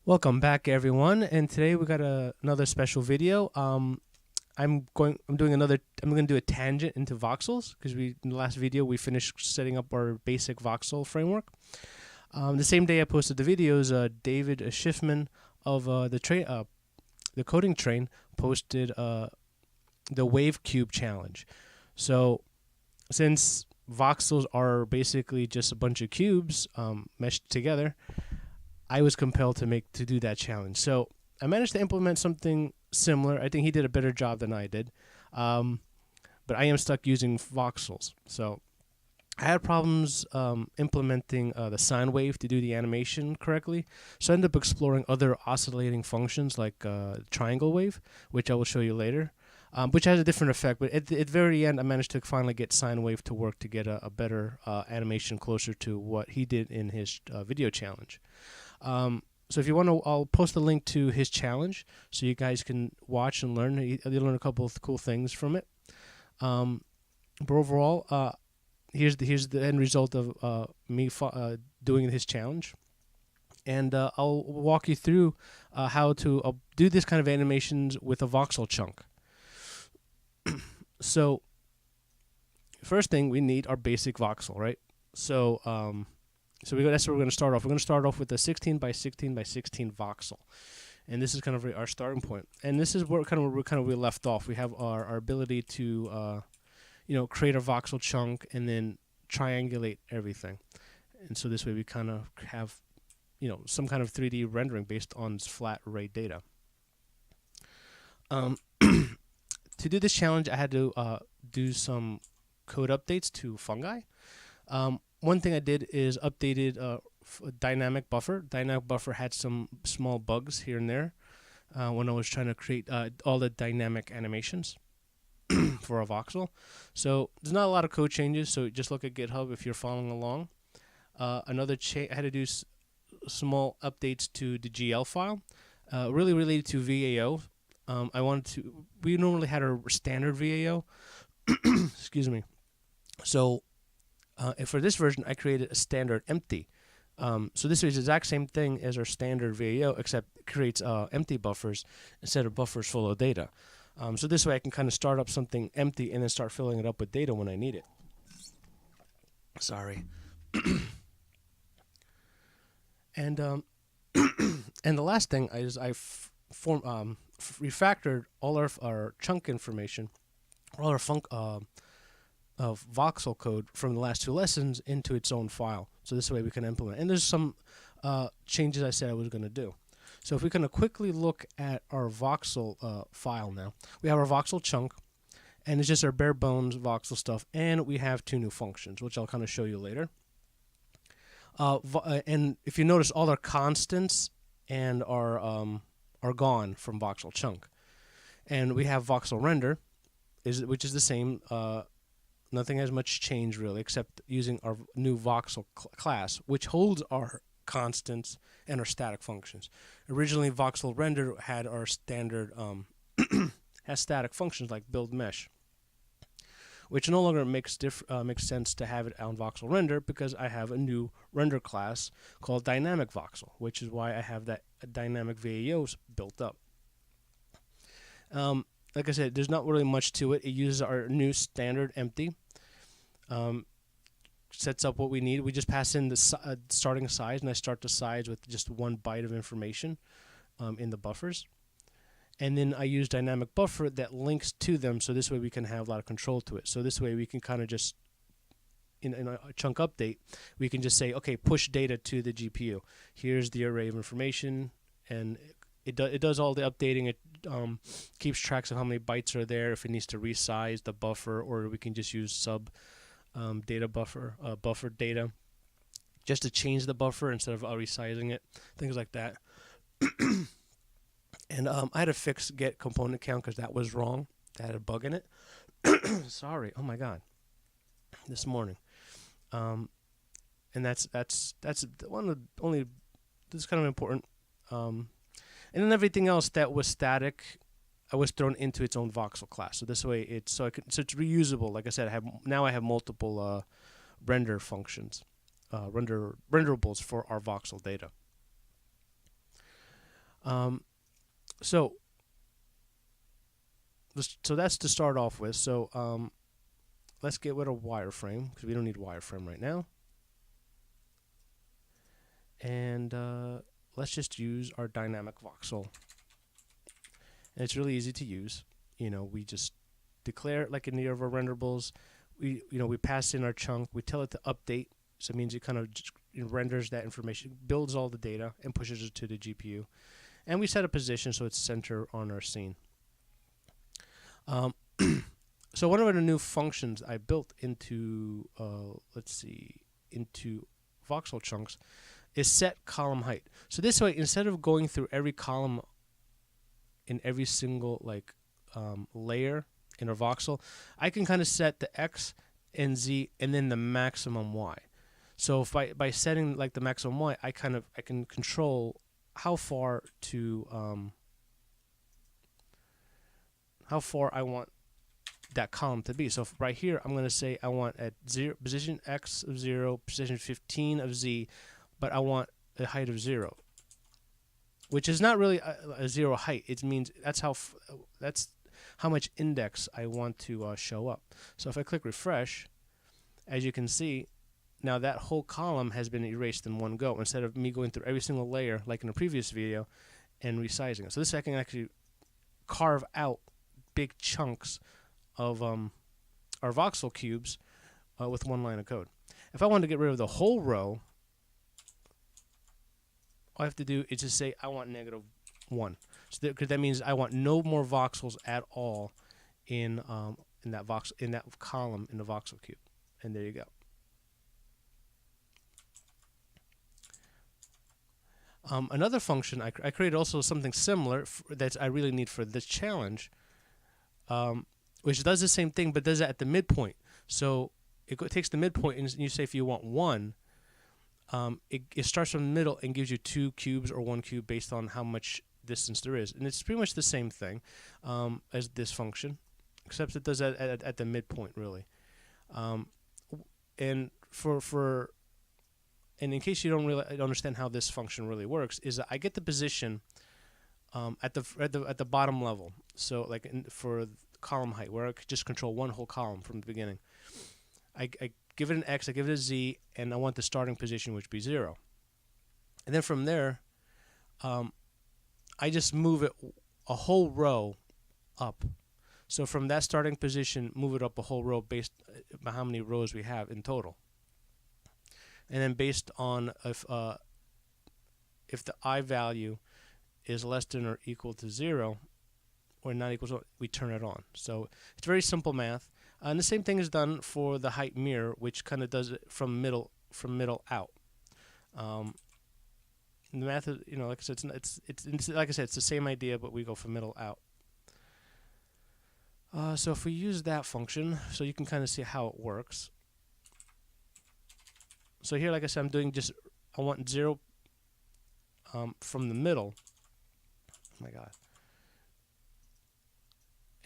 Welcome back, everyone. And today we got another special video. I'm going to do a tangent into voxels because in the last video we finished setting up our basic voxel framework. The same day I posted the videos, David Schiffman of the coding train posted the wave cube challenge. So since voxels are basically just a bunch of cubes meshed together, I was compelled to do that challenge. So I managed to implement something similar. I think he did a better job than I did, but I am stuck using voxels. So I had problems implementing the sine wave to do the animation correctly. So I ended up exploring other oscillating functions like triangle wave, which I will show you later, which has a different effect. But at the very end, I managed to finally get sine wave to work to get a better animation closer to what he did in his video challenge. So if you want to, I'll post a link to his challenge so you guys can watch and learn. You'll learn a couple of cool things from it. But overall, here's the end result of me doing his challenge, and I'll walk you through how to do this kind of animations with a voxel chunk. So first thing we need our basic voxel, right? So that's where we're going to start off. We're going to start off with a 16 by 16 by 16 voxel, and this is kind of our starting point. And this is where we left off. We have our ability to create a voxel chunk and then triangulate everything. And so this way we kind of have some kind of 3D rendering based on flat array data. To do this challenge, I had to do some code updates to fungi. One thing I did is updated dynamic buffer. Dynamic buffer had some small bugs here and there when I was trying to create all the dynamic animations for a voxel. So there's not a lot of code changes, so just look at GitHub if you're following along. I had to do small updates to the GL file, really related to VAO. We normally had a standard VAO, excuse me. So and for this version, I created a standard empty. So this is the exact same thing as our standard VAO, except it creates empty buffers instead of buffers full of data. So this way I can kind of start up something empty and then start filling it up with data when I need it. Sorry. And and the last thing is I refactored all our chunk information, all our of voxel code from the last two lessons into its own file. So this way we can implement. And there's some changes I said I was going to do. So if we can quickly look at our voxel file now, we have our voxel chunk, and it's just our bare bones voxel stuff, and we have two new functions, which I'll kind of show you later. And if you notice, all our constants and are gone from voxel chunk, and we have voxel render, which is the same. Nothing has much changed really, except using our new voxel class, which holds our constants and our static functions. Originally, voxel render had our standard has static functions like build mesh, which no longer makes sense to have it on voxel render because I have a new render class called dynamic voxel, which is why I have that dynamic VAOs built up. Like I said, there's not really much to it. It uses our new standard empty. Sets up what we need. We just pass in the starting size, and I start the size with just 1 byte of information in the buffers. And then I use dynamic buffer that links to them, so this way we can have a lot of control to it. So this way we can kind of just, in a chunk update, we can just say, okay, push data to the GPU. Here's the array of information, and it does all the updating. It keeps tracks of how many bytes are there, if it needs to resize the buffer, or we can just use sub data buffer data just to change the buffer instead of resizing it, things like that. And I had to fix get component count because that was wrong. That had a bug in it. Sorry. Oh my god. This morning. And that's one of the only. This is kind of important. And then everything else that was static, I was thrown into its own voxel class. So this way, it's reusable. Like I said, I have multiple render functions, renderables for our voxel data. So that's to start off with. So let's get rid of wireframe because we don't need wireframe right now. And let's just use our dynamic voxel. And it's really easy to use. We just declare it like in the of our renderables. We pass in our chunk. We tell it to update. So it means it kind of just renders that information, builds all the data, and pushes it to the GPU. And we set a position so it's center on our scene. So one of the new functions I built into, into voxel chunks is set column height. So this way, instead of going through every column in every single layer in a voxel, I can kind of set the X and Z and then the maximum Y. So if by setting like the maximum Y, I can control how far I want that column to be. So right here, I'm going to say I want at position X of 0, position 15 of Z, but I want a height of 0, which is not really a 0 height. It means that's how much index I want to show up. So if I click refresh, as you can see, now that whole column has been erased in one go instead of me going through every single layer like in the previous video and resizing it. So this I can actually carve out big chunks of our voxel cubes with one line of code. If I want to get rid of the whole row, all I have to do is just say I want -1. So because that means I want no more voxels at all in that column in the voxel cube. And there you go. Another function I created also something similar that I really need for this challenge, which does the same thing but does it at the midpoint. So it takes the midpoint and you say if you want 1, it starts from the middle and gives you 2 cubes or 1 cube based on how much distance there is. And it's pretty much the same thing as this function, except it does that at the midpoint really. And in case you don't really understand how this function really works, is that I get the position at the bottom level. So like for column height, where I could just control one whole column from the beginning. I give it an X, I give it a Z, and I want the starting position, which would be 0. And then from there, I just move it a whole row up. So from that starting position, move it up a whole row based on how many rows we have in total. And then based on if the I value is less than or equal to 0, or not equal to, we turn it on. So it's very simple math. And the same thing is done for the height mirror, which kind of does it from middle out. The math is, like I said, it's like I said, it's the same idea, but we go from middle out. So if we use that function, so you can kind of see how it works. So here, like I said, I want 0 from the middle. Oh my God.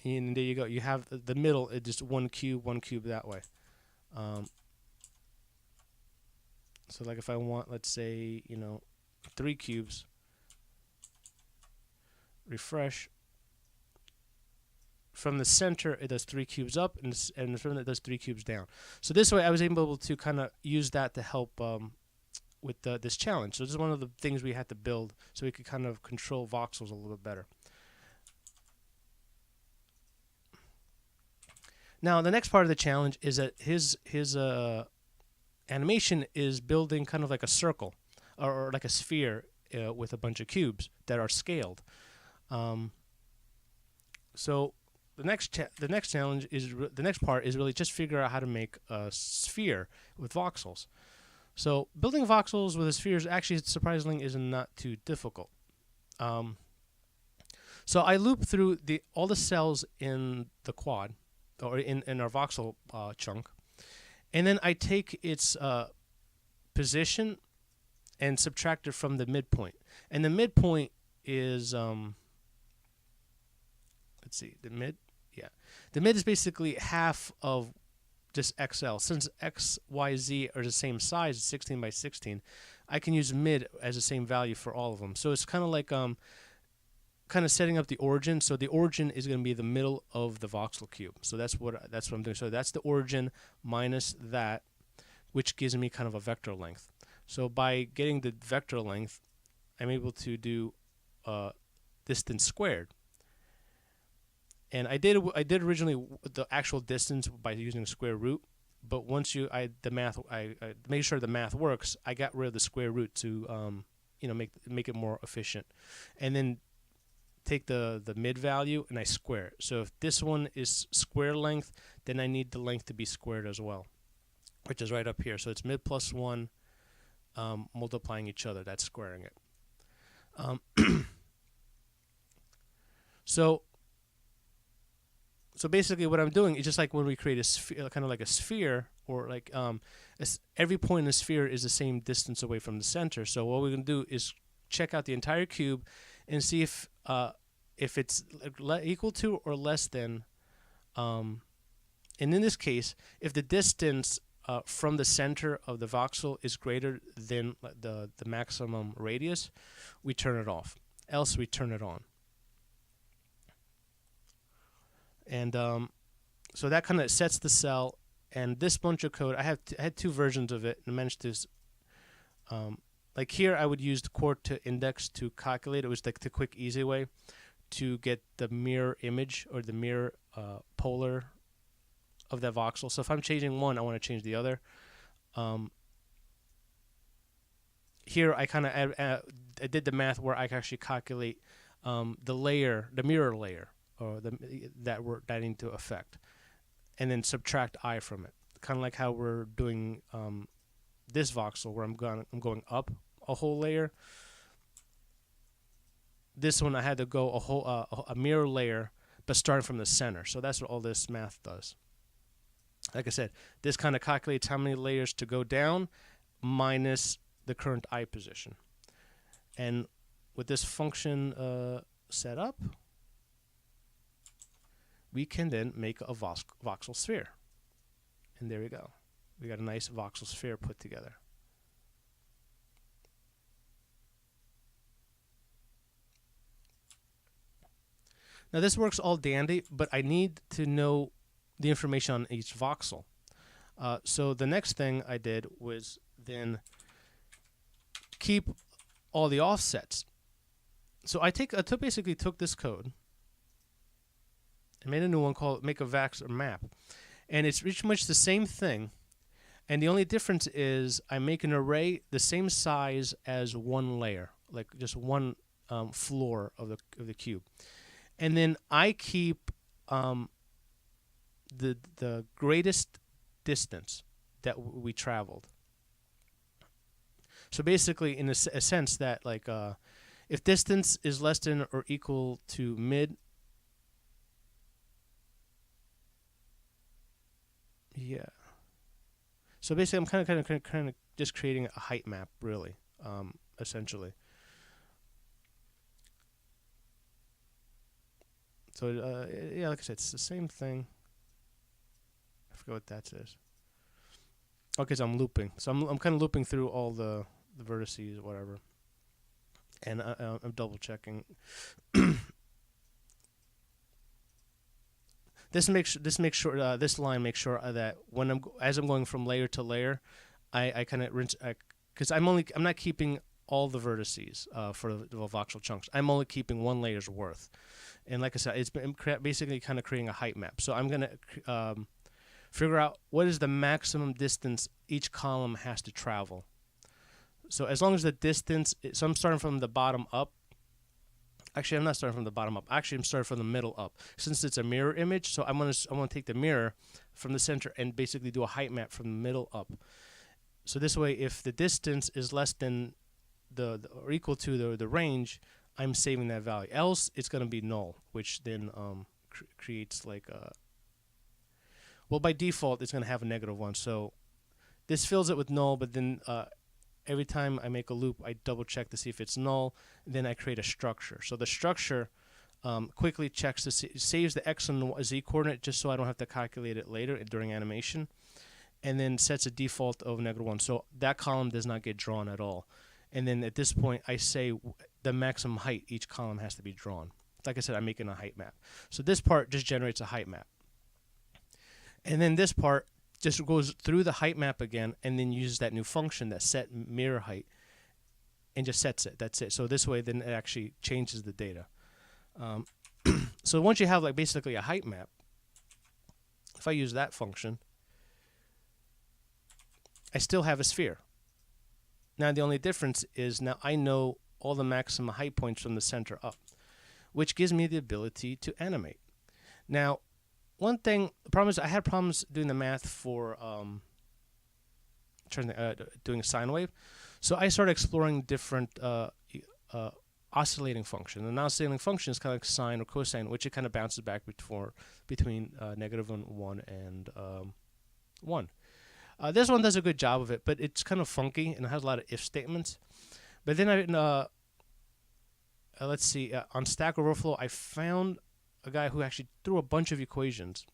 And there you go. You have the middle, it's just 1 cube that way. So like if I want, let's say, 3 cubes, refresh. From the center, it does 3 cubes up, and from it does 3 cubes down. So this way, I was able to kind of use that to help with this challenge. So this is one of the things we had to build so we could kind of control voxels a little bit better. Now, the next part of the challenge is that his animation is building kind of like a circle or like a sphere with a bunch of cubes that are scaled. So the next challenge is the next part is really just figure out how to make a sphere with voxels. So building voxels with a sphere is actually surprisingly is not too difficult. So I loop through all the cells in the quad, or in our voxel chunk, and then I take its position and subtract it from the midpoint. And the midpoint is let's see, the mid is basically half of just XL. Since X, Y, Z are the same size, 16 by 16, I can use mid as the same value for all of them. So it's kind of like kind of setting up the origin. So the origin is going to be the middle of the voxel cube. So that's what I'm doing. So that's the origin minus that, which gives me kind of a vector length. So by getting the vector length, I'm able to do distance squared. And I did originally the actual distance by using the square root, but once I made sure the math works, I got rid of the square root to make it more efficient, and then take the mid value and I square it. So if this one is square length, then I need the length to be squared as well, which is right up here. So it's mid plus 1 multiplying each other. That's squaring it. So basically what I'm doing is just like when we create a sphere, kind of like a sphere, or like every point in the sphere is the same distance away from the center. So what we're going to do is check out the entire cube and see if it's equal to or less than, and in this case, if the distance from the center of the voxel is greater than the maximum radius, we turn it off. Else we turn it on. And so that kind of sets the cell. And this bunch of code, I had 2 versions of it, and I managed to, like here, I would use the core to index to calculate. It was like the quick, easy way to get the mirror image or the mirror polar of that voxel. So if I'm changing one, I want to change the other. Here, I kind of I did the math where I can actually calculate the mirror layer, or that need to affect, and then subtract I from it. Kind of like how we're doing this voxel, where I'm going up a whole layer. This one I had to go a mirror layer, but starting from the center. So that's what all this math does. Like I said, this kind of calculates how many layers to go down minus the current I position. And with this function set up, we can then make a voxel sphere. And there we go. We got a nice voxel sphere put together. Now this works all dandy, but I need to know the information on each voxel. So the next thing I did was then keep all the offsets. So I basically took this code and made a new one called make a Voxel map, and it's pretty much the same thing. And the only difference is I make an array the same size as one layer, like just one floor of the cube. And then I keep the greatest distance that we traveled. So basically, in a sense that like if distance is less than or equal to mid, yeah. So basically, I'm kind of just creating a height map, really, essentially. So yeah, like I said, it's the same thing. I forget what that says. Okay, so I'm looping. So I'm kind of looping through all the vertices, or whatever, and I'm double checking. This line makes sure that when as I'm going from layer to layer, I kind of rinse, because I'm not keeping all the vertices for the voxel chunks. I'm only keeping one layer's worth. And like I said, it's basically kind of creating a height map. So I'm going to figure out what is the maximum distance each column has to travel. So as long as the distance, so I'm starting from the bottom up. Actually, I'm not starting from the bottom up. Actually, I'm starting from the middle up. Since it's a mirror image, so I'm going to take the mirror from the center and basically do a height map from the middle up. So this way, if the distance is less than or equal to the range, I'm saving that value. Else, it's going to be null, which then creates like a... Well, by default, it's going to have a -1. So this fills it with null, but then every time I make a loop, I double check to see if it's null. Then I create a structure. So the structure quickly checks to see, saves the x and z coordinate just so I don't have to calculate it later during animation, and then sets a default of -1. So that column does not get drawn at all. And then at this point, I say the maximum height each column has to be drawn. Like I said, I'm making a height map. So this part just generates a height map. And then this part just goes through the height map again and then uses that new function, that set mirror height, and just sets it. That's it. So this way then it actually changes the data. So once you have like basically a height map, if I use that function, I still have a sphere. Now the only difference is now I know all the maximum height points from the center up, which gives me the ability to animate. Now, one thing, the problem is I had problems doing the math for doing a sine wave. So I started exploring different oscillating function. An oscillating function is kind of like sine or cosine, which it kind of bounces back between negative 1 and 1. This one does a good job of it, but it's kind of funky and it has a lot of if statements. But then let's see, on Stack Overflow, I found a guy who actually threw a bunch of equations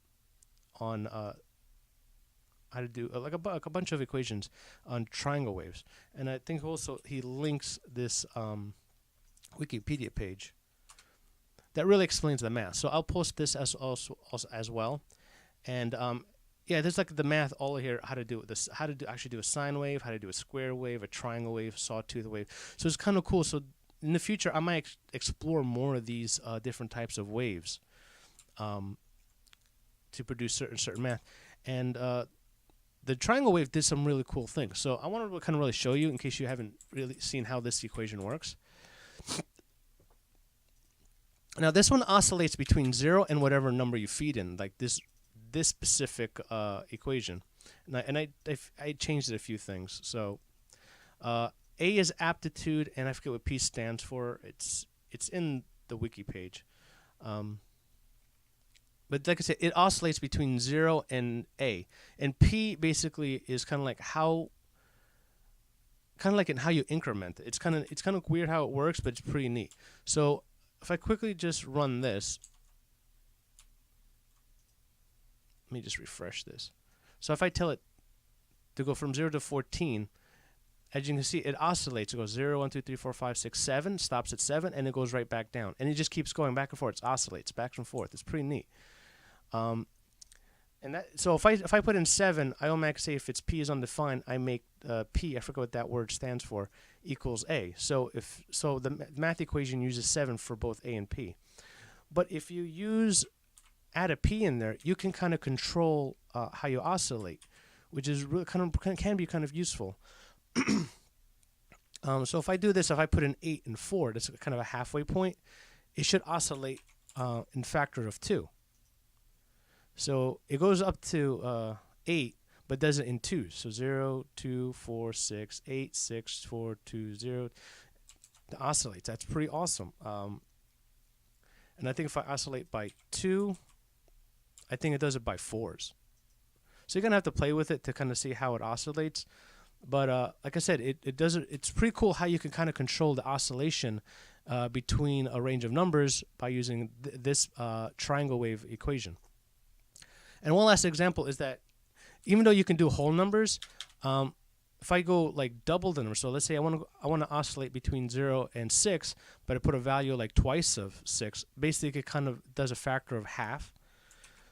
on how to do like a bunch of equations on triangle waves, and I think also he links this Wikipedia page that really explains the math. So I'll post this as well, and yeah, there's like the math all here, how to do this, how to actually do a sine wave, how to do a square wave, a triangle wave, sawtooth wave. So it's kind of cool. So in the future, I might explore more of these different types of waves to produce certain math. And the triangle wave did some really cool things. So I wanted to kind of really show you in case you haven't really seen how this equation works. Now this one oscillates between 0 and whatever number you feed in, like this specific equation. And I changed it a few things. So A is aptitude, and I forget what P stands for. It's in the wiki page. But like I said, it oscillates between 0 and A. And P basically is kind of like in how you increment it. It's kind of weird how it works, but it's pretty neat. So if I quickly just run this, let me just refresh this. So if I tell it to go from 0 to 14, as you can see, it oscillates. It goes 0, 1, 2, 3, 4, 5, 6, 7, stops at 7, and it goes right back down. And it just keeps going back and forth. It oscillates back and forth. It's pretty neat. So if I put in 7, I automatically say if its P is undefined, I make P, I forget what that word stands for, equals A. So the math equation uses 7 for both A and P. But if you add a P in there, you can kind of control how you oscillate, which is really can be kind of useful. So if I do this, if I put in 8 and 4, that's kind of a halfway point, it should oscillate in factor of 2. So it goes up to 8, but does it in 2s. So 0, 2, 4, 6, 8, 6, 4, 2, 0. It oscillates. That's pretty awesome. And I think if I oscillate by 2, I think it does it by 4s. So you're going to have to play with it to kind of see how it oscillates. But like I said, it's pretty cool how you can kind of control the oscillation between a range of numbers by using this triangle wave equation. And one last example is that even though you can do whole numbers, if I go like double the number, so let's say I want to oscillate between 0 and 6, but I put a value like twice of 6, basically it kind of does a factor of half.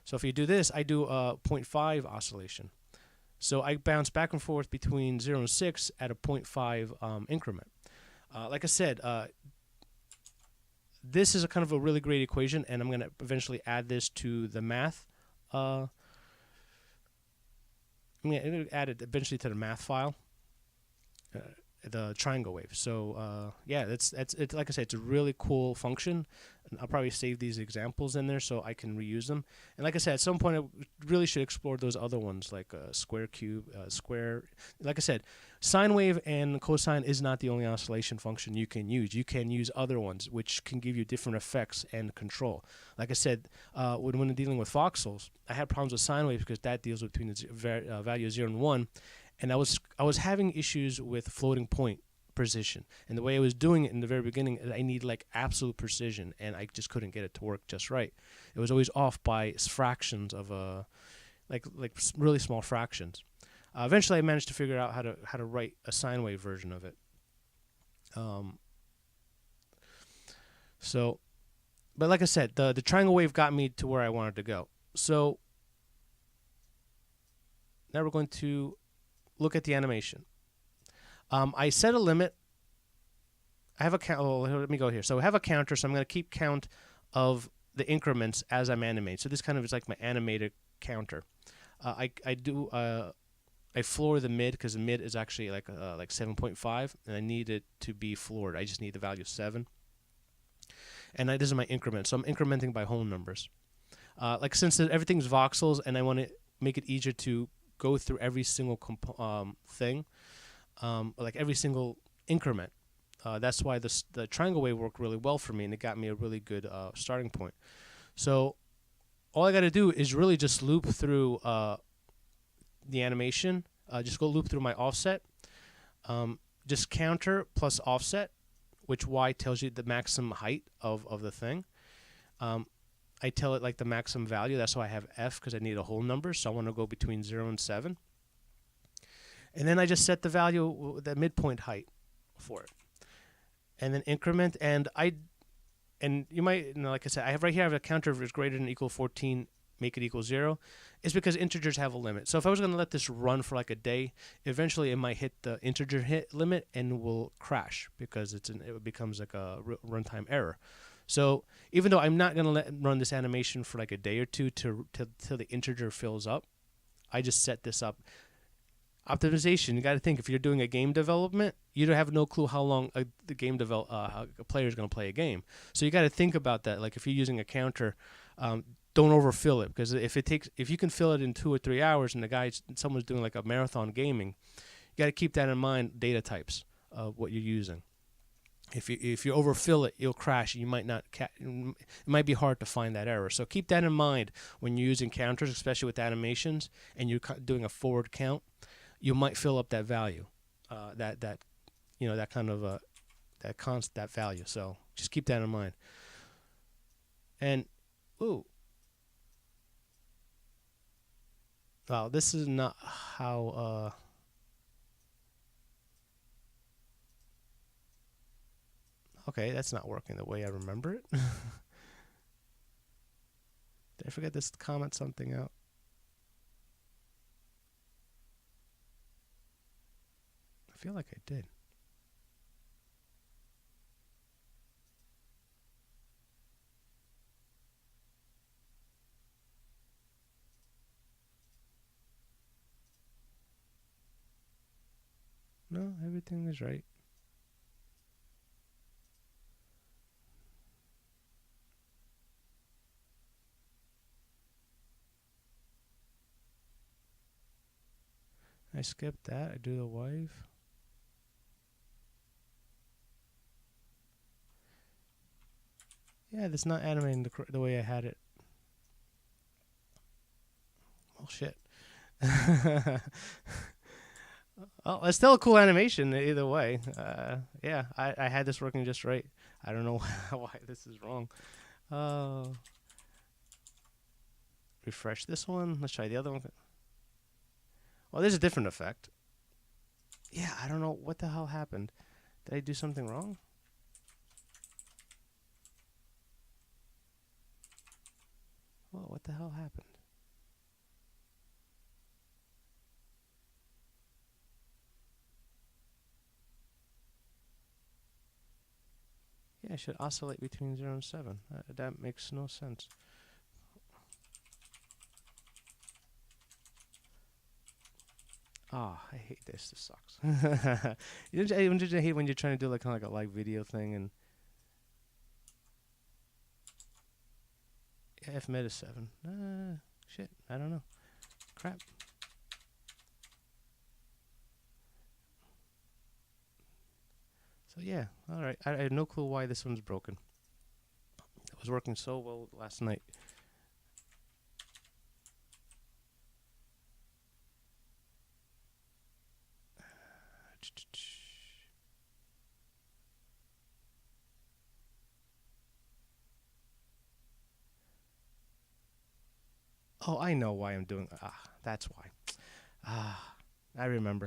So if you do this, I do a 0.5 oscillation. So I bounce back and forth between 0 and 6 at a 0.5 increment. Like I said, this is a kind of a really great equation, and I'm going to eventually add this to the math. I'm going to add it eventually to the math file, the triangle wave. So yeah, it's like I said, it's a really cool function. And I'll probably save these examples in there so I can reuse them. And like I said, at some point I really should explore those other ones like square, cube, square. Like I said, sine wave and cosine is not the only oscillation function you can use. You can use other ones which can give you different effects and control. Like I said, when dealing with voxels, I had problems with sine waves because that deals between the value 0 and 1. And I was having issues with floating point precision, and the way I was doing it in the very beginning, I need like absolute precision, and I just couldn't get it to work just right. It was always off by fractions of like really small fractions. Eventually, I managed to figure out how to write a sine wave version of it. So, but like I said, the triangle wave got me to where I wanted to go. So now we're going to look at the animation. I set a limit. I have a count. Oh, let me go here. So I have a counter, so I'm going to keep count of the increments as I'm animating. So this kind of is like my animated counter. I floor the mid because the mid is actually like 7.5, and I need it to be floored. I just need the value of 7. And this is my increment, so I'm incrementing by whole numbers. Like since everything's voxels, and I want to make it easier to go through every single thing, like every single increment. That's why the triangle wave worked really well for me, and it got me a really good starting point. So all I got to do is really just loop through the animation. Just go loop through my offset. Just counter plus offset, which Y tells you the maximum height of the thing. I tell it like the maximum value. That's why I have F, because I need a whole number. So I want to go between 0 and 7. And then I just set the value, the midpoint height for it. And then increment. And you might, like I said, I have right here, I have a counter if it's greater than or equal 14, make it equal 0. It's because integers have a limit. So if I was going to let this run for like a day, eventually it might hit the integer hit limit and will crash because it becomes like a runtime error. So even though I'm not going to run this animation for like a day or two till the integer fills up, I just set this up. Optimization, you got to think, if you're doing a game development, you don't have no clue how long a player is going to play a game. So you got to think about that. Like if you're using a counter, don't overfill it, because if you can fill it in 2 or 3 hours and someone's doing like a marathon gaming, you got to keep that in mind, data types of what you're using. If you overfill it, you'll crash. You might not. It might be hard to find that error. So keep that in mind when you're using counters, especially with animations, and you're doing a forward count. You might fill up that value, that value. So just keep that in mind. And wow, this is not how. Okay, that's not working the way I remember it. Did I forget to comment something out? I feel like I did. No, everything is right. I skipped that. I do the wave. Yeah, that's not animating the way I had it. Well, shit. Oh, it's still a cool animation either way. Yeah, I had this working just right. I don't know why this is wrong. Refresh this one. Let's try the other one. Well, there's a different effect. Yeah, I don't know what the hell happened. Did I do something wrong? Well, what the hell happened? Yeah, I should oscillate between 0 and 7. That makes no sense. Oh, I hate this. This sucks. Don't you hate when you're trying to do like kind of like a live video thing and yeah, F meta 7. Shit, I don't know. Crap. So yeah, all right. I have no clue why this one's broken. It was working so well last night. Oh, I know why I'm doing. That's why. I remember.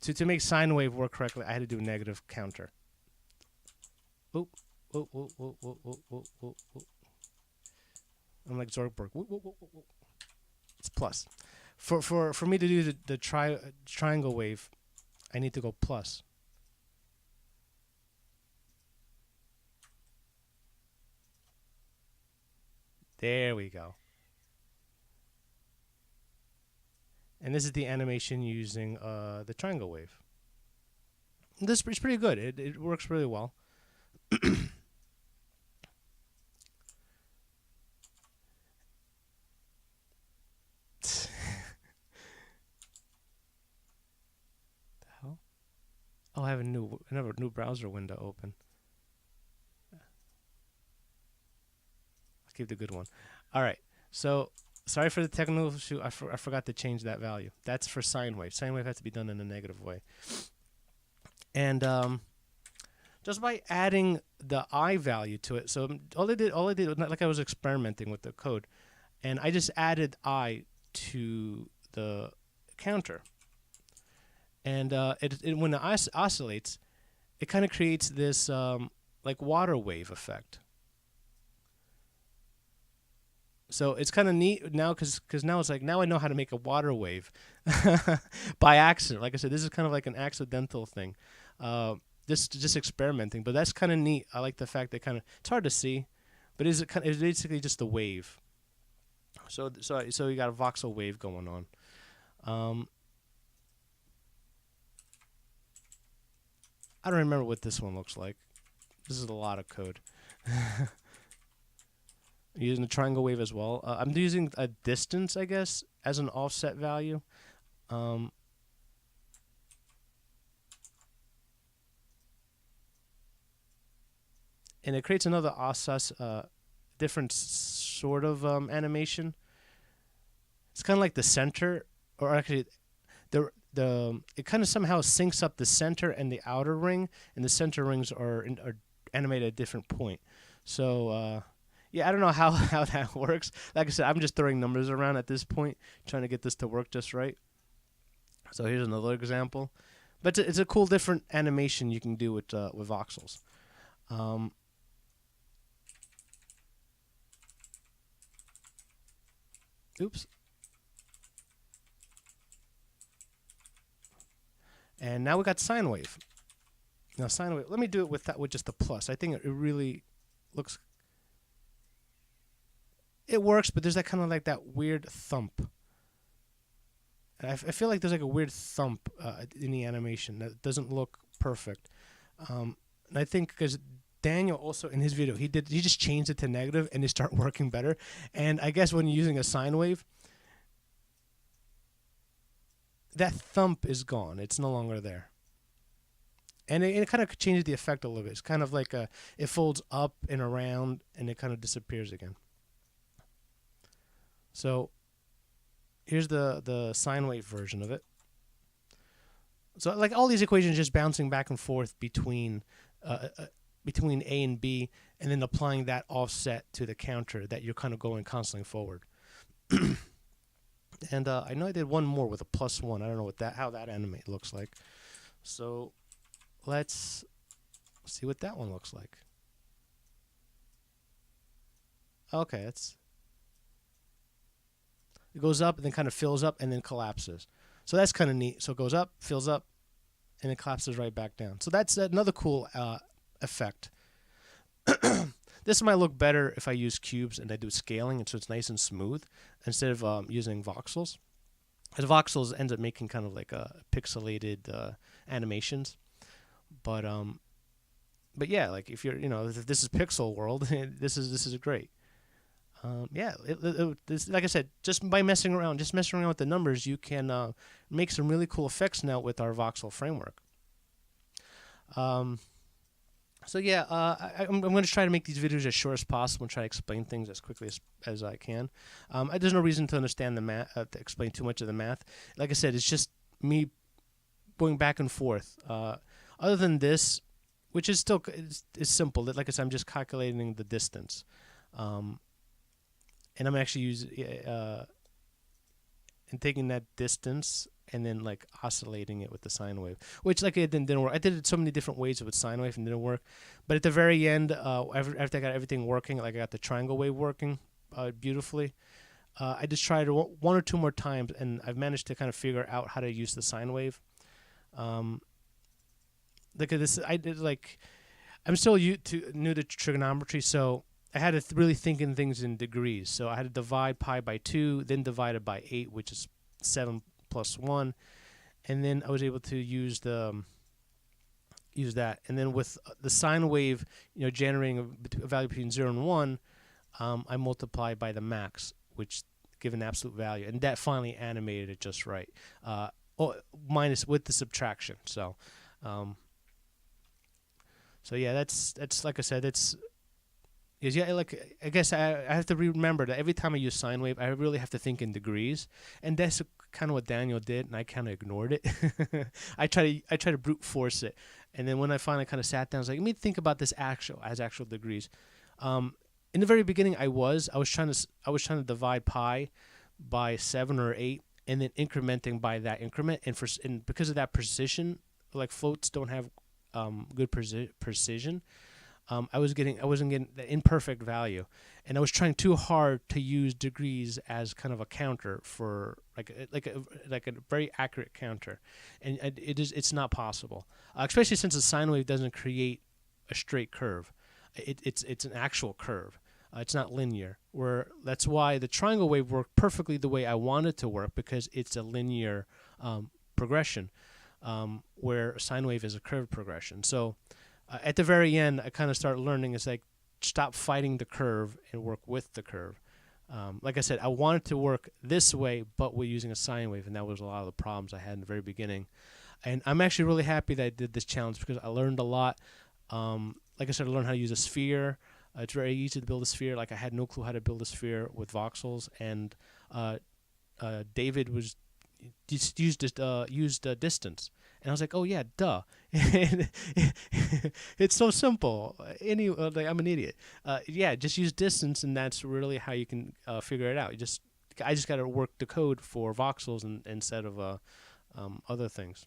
To make sine wave work correctly, I had to do a negative counter. Whoop, whoop, whoop, whoop, whoop, whoop, whoop, whoop, whoop. I'm like Zorkberg. Whoop, whoop, whoop, whoop, whoop. It's plus. For me to do the triangle wave, I need to go plus. There we go. And this is the animation using the triangle wave. This is pretty good. It works really well. The hell? Oh, I have another new browser window open. I'll keep the good one. All right. So sorry for the technical issue. I forgot to change that value. That's for sine wave. Sine wave has to be done in a negative way. And just by adding the I value to it, so all I did, like I was experimenting with the code, and I just added I to the counter. And when it oscillates, it kind of creates this like water wave effect. So it's kind of neat now because now it's like, now I know how to make a water wave by accident. Like I said, this is kind of like an accidental thing. Just experimenting, but that's kind of neat. I like the fact that it's hard to see, but it's basically just a wave. So you got a voxel wave going on. I don't remember what this one looks like. This is a lot of code. Using the triangle wave as well. I'm using a distance, I guess, as an offset value. And it creates another different sort of animation. It's kind of like the center, or actually, it kind of somehow syncs up the center and the outer ring, and the center rings are animated at a different point. So yeah, I don't know how that works. Like I said, I'm just throwing numbers around at this point, trying to get this to work just right. So here's another example, but it's a cool different animation you can do with voxels. Oops. And now we got sine wave. Now sine wave. Let me do it with just the plus. I think it really looks. It works, but there's that kind of like that weird thump. And I feel like there's like a weird thump in the animation that doesn't look perfect. And I think because Daniel also in his video he just changed it to negative and it started working better. And I guess when you're using a sine wave, that thump is gone. It's no longer there. And it kind of changes the effect a little bit. It's kind of like it folds up and around and it kind of disappears again. So here's the sine wave version of it. So like all these equations just bouncing back and forth between A and B, and then applying that offset to the counter that you're kind of going constantly forward. And I know I did one more with a +1. I don't know how that animate looks like. So let's see what that one looks like. Okay, it goes up and then kind of fills up and then collapses. So that's kind of neat. So it goes up, fills up, and it collapses right back down. So that's another cool effect. This might look better if I use cubes and I do scaling, and so it's nice and smooth instead of using voxels. Because voxels ends up making kind of like pixelated animations. But yeah, like if you're if this is pixel world, this is great. Yeah, like I said, just by messing around with the numbers, you can make some really cool effects now with our voxel framework. So yeah, I'm going to try to make these videos as short as possible and try to explain things as quickly as I can. There's no reason to understand the math, to explain too much of the math. Like I said, it's just me going back and forth. Other than this, which is still is simple. Like I said, I'm just calculating the distance, and I'm actually and taking that distance and then like oscillating it with the sine wave, which like it didn't work. I did it so many different ways with sine wave and didn't work. But at the very end, after I got everything working, like I got the triangle wave working beautifully, I just tried it one or two more times, and I've managed to kind of figure out how to use the sine wave. Look at this. I did like I'm still new to trigonometry, so I had to really think in things in degrees. So I had to divide pi by 2, then divide it by 8, which is 7 plus 1, and then I was able to use that. And then with the sine wave, generating a value between 0 and 1, I multiplied by the max, which give an absolute value, and that finally animated it just right. Minus with the subtraction. So yeah, that's like I said, like I guess I have to remember that every time I use sine wave, I really have to think in degrees, and that's kind of what Daniel did, and I kind of ignored it. I try to brute force it, and then when I finally kind of sat down, I was like, let me think about this actual degrees. In the very beginning, I was trying to divide pi by 7 or 8, and then incrementing by that increment, and because of that precision, like floats don't have good precision. I wasn't getting the imperfect value, and I was trying too hard to use degrees as kind of a counter for like a very accurate counter, and it's not possible, especially since the sine wave doesn't create a straight curve. It's an actual curve. It's not linear. That's why the triangle wave worked perfectly the way I wanted it to work, because it's a linear progression, where a sine wave is a curved progression. So at the very end, I kind of start learning is like stop fighting the curve and work with the curve. Like I said, I wanted to work this way, but we're using a sine wave, and that was a lot of the problems I had in the very beginning. And I'm actually really happy that I did this challenge, because I learned a lot. Like I said, I learned how to use a sphere. It's very easy to build a sphere. Like I had no clue how to build a sphere with voxels, and David was just used distance, and I was like, oh yeah, duh. It's so simple. Like I'm an idiot. Yeah, just use distance, and that's really how you can figure it out. I just got to work the code for voxels instead of other things.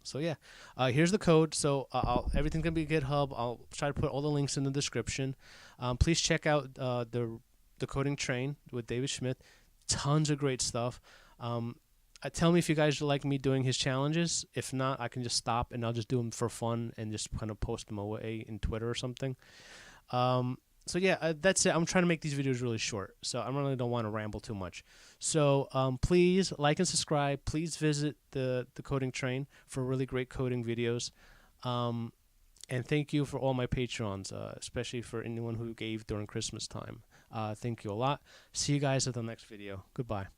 So yeah, here's the code. So everything's gonna be GitHub. I'll try to put all the links in the description. Please check out the coding train with David Schmidt. Tons of great stuff. Tell me if you guys like me doing his challenges. If not, I can just stop and I'll just do them for fun and just kind of post them away in Twitter or something. So yeah, that's it. I'm trying to make these videos really short, so I really don't want to ramble too much. So please like and subscribe. Please visit the coding train for really great coding videos. And thank you for all my Patrons, especially for anyone who gave during Christmas time. Thank you a lot. See you guys at the next video. Goodbye.